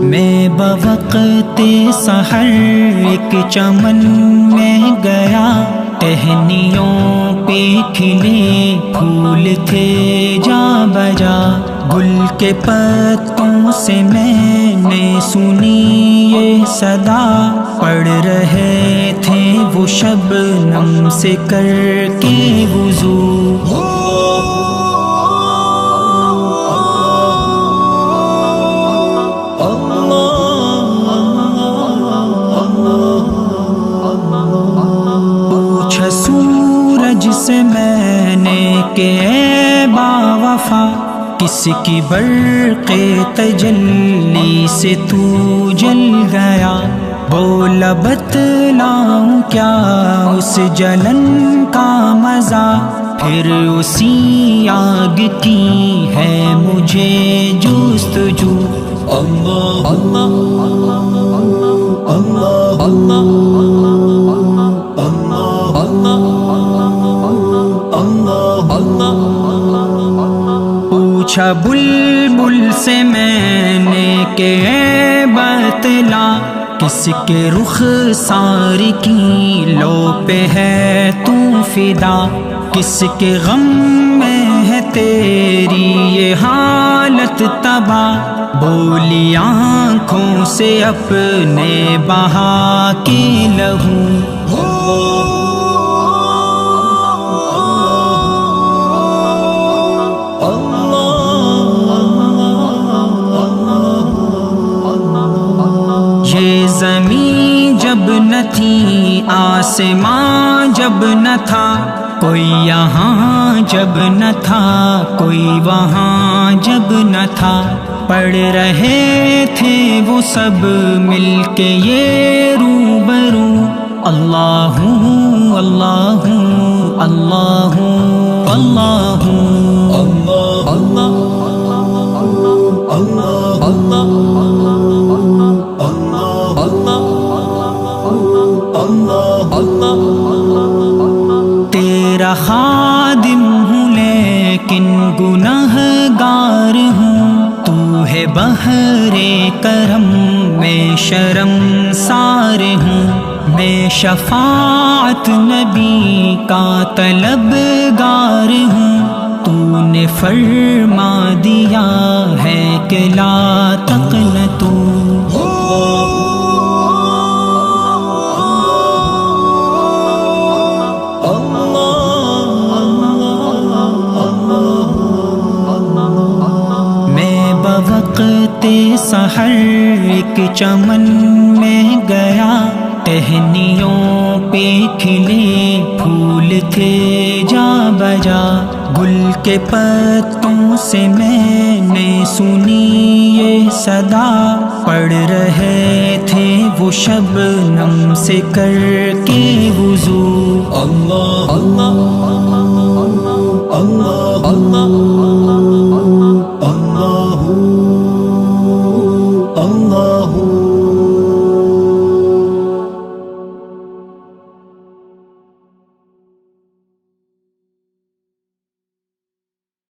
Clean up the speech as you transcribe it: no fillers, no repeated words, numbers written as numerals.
میں بوقت سحر ایک چمن میں گیا، ٹہنیوں پہ کھلے پھول تھے جا بجا، گل کے پتوں سے میں نے سنی یہ صدا، پڑھ رہے تھے وہ شبنم سے کر کے وضو۔ پوچھا سورج سے میں نے کہ اے باوفا، کس کی برق تجلی سے تو جل گیا؟ بولا بتلاؤں کیا اس جلن کا مزہ، پھر اسی آگ کی ہے مجھے جستجو۔ اللہ اللہ اللہ اللہ پوچھا بلبل سے میں نے کہ اے بتلا، کس کے رخ سار کی لو پہ ہے تو فدا، کس کے غم میں ہے تیری یہ حالت تباہ؟ بولی آنکھوں سے اپنے بہا کے لہو۔ یہ زمین جب نہ تھی، آسمان جب نہ تھا، کوئی یہاں جب نہ تھا، کوئی وہاں جب نہ تھا، پڑھ رہے تھے وہ سب مل کے یہ روبرو۔ اللہ اللہ اللہ اللہ تیرا خادم ہوں لیکن گنہگار ہوں، تو ہے بحر کرم میں شرم سار ہوں، میں شفاعت نبی کا طلبگار ہوں، تو نے فرما دیا ہے کہ لا تقنطوا۔ وقت سحر ایک چمن میں گیا، ٹہنیوں پہ کھلے پھول تھے جا بجا، گل کے پتوں سے میں نے سنی یہ صدا، پڑھ رہے تھے وہ شبنم سے کر کے وضو۔ اللہ اللہ اللہ اللہ